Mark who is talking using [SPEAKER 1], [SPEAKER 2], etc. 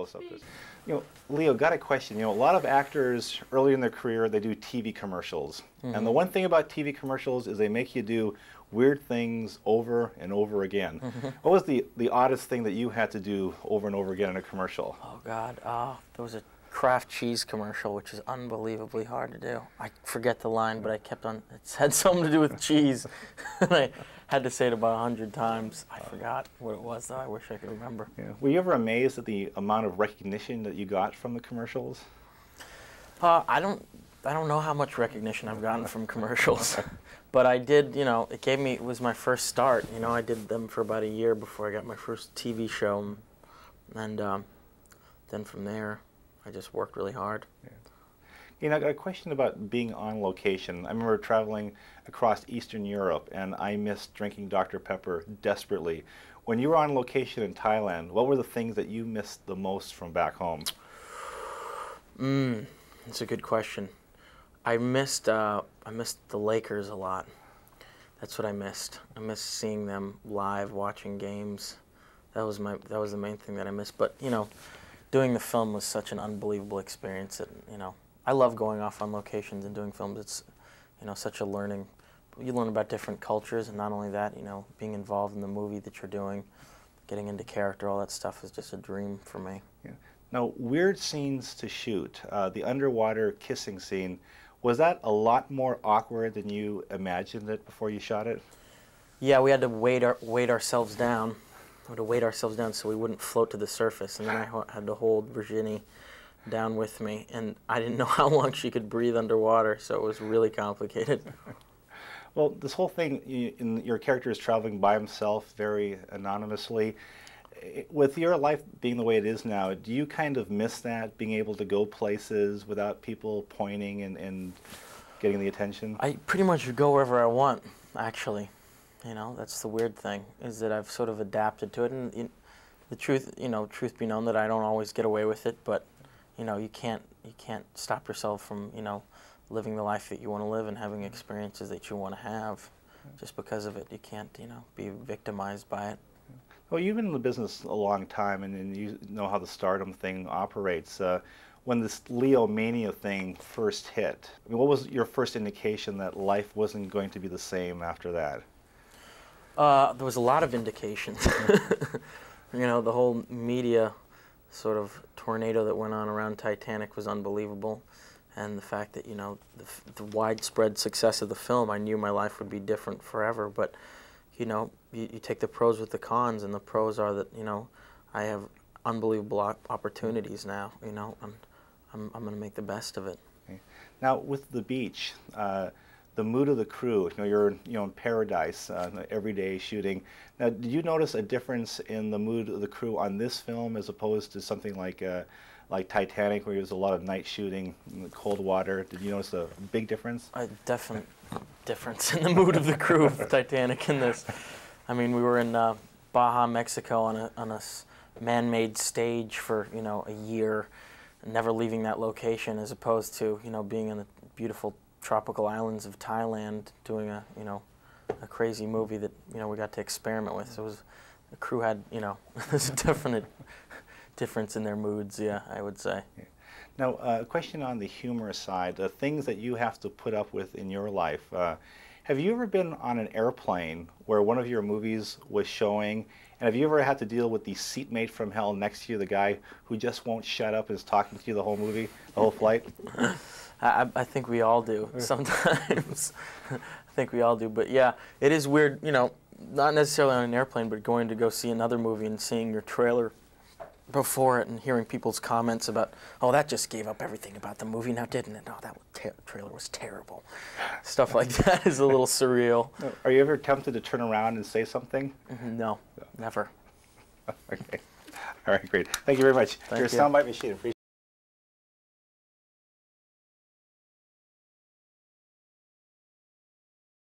[SPEAKER 1] close-up is. Leo, got a question. A lot of actors early in their career, they do TV commercials. And the one thing about TV commercials is they make you do weird things over and over again. What was the oddest thing that you had to do over and over again in a commercial?
[SPEAKER 2] Oh, God. There was a Kraft cheese commercial, which is unbelievably hard to do. I forget the line, but I kept on, it had something to do with cheese. And I had to say it about 100 times. I forgot what it was, though. I wish I could remember.
[SPEAKER 1] Yeah. Were you ever amazed at the amount of recognition that you got from the commercials?
[SPEAKER 2] I don't know how much recognition I've gotten from commercials, but I did, it was my first start. I did them for about a year before I got my first TV show, and then from there, I just worked really hard.
[SPEAKER 1] Yeah. I got a question about being on location. I remember traveling across Eastern Europe, and I missed drinking Dr. Pepper desperately. When you were on location in Thailand, what were the things that you missed the most from back home?
[SPEAKER 2] That's a good question. I missed the Lakers a lot. That's what I missed. I missed seeing them live, watching games. That was the main thing that I missed. But doing the film was such an unbelievable experience that I love going off on locations and doing films. It's such a learning. You learn about different cultures, and not only that, being involved in the movie that you're doing, getting into character, all that stuff is just a dream for me.
[SPEAKER 1] Yeah. Now, weird scenes to shoot. The underwater kissing scene, was that a lot more awkward than you imagined it before you shot it?
[SPEAKER 2] Yeah, we had to weight ourselves down. We had to weight ourselves down so we wouldn't float to the surface, and then I had to hold Virginie down with me, and I didn't know how long she could breathe underwater, so it was really complicated.
[SPEAKER 1] Well, this whole thing, your character is traveling by himself very anonymously. With your life being the way it is now, do you kind of miss that, being able to go places without people pointing and getting the attention?
[SPEAKER 2] I pretty much go wherever I want, actually. That's the weird thing, is that I've sort of adapted to it. And the truth be known that I don't always get away with it, but you can't stop yourself from living the life that you want to live and having experiences that you want to have. Just because of it, you can't be victimized by it.
[SPEAKER 1] Well, you've been in the business a long time, and you know how the stardom thing operates. When this Leo mania thing first hit, what was your first indication that life wasn't going to be the same after that?
[SPEAKER 2] There was a lot of indications. The whole media sort of tornado that went on around Titanic was unbelievable. And the fact that, the widespread success of the film, I knew my life would be different forever. But, you take the pros with the cons, and the pros are that, I have unbelievable opportunities now, and I'm going to make the best of it.
[SPEAKER 1] Okay. Now, with the beach, the mood of the crew, you're in paradise every day shooting. Now, did you notice a difference in the mood of the crew on this film as opposed to something like Titanic, where there's a lot of night shooting in the cold water? Did you notice a big difference?
[SPEAKER 2] A definite difference in the mood of the crew of Titanic in this. I mean, we were in Baja, Mexico on a man-made stage for a year, never leaving that location, as opposed to being in the beautiful tropical islands of Thailand doing a crazy movie that we got to experiment with. So the crew had there's a definite difference in their moods, yeah, I would say.
[SPEAKER 1] Yeah. Now, a question on the humorous side, the things that you have to put up with in your life. Have you ever been on an airplane where one of your movies was showing, and have you ever had to deal with the seatmate from hell next to you, the guy who just won't shut up and is talking to you the whole movie, the whole flight?
[SPEAKER 2] I think we all do sometimes. I think we all do, but yeah, it is weird, not necessarily on an airplane, but going to go see another movie and seeing your trailer before it and hearing people's comments about, oh, that just gave up everything about the movie now, didn't it? Oh, that trailer was terrible. Stuff like that is a little surreal.
[SPEAKER 1] Are you ever tempted to turn around and say something?
[SPEAKER 2] No, never.
[SPEAKER 1] Okay. All right, great. Thank you very much.
[SPEAKER 2] Thank
[SPEAKER 1] Your
[SPEAKER 2] you.
[SPEAKER 1] soundbite machine.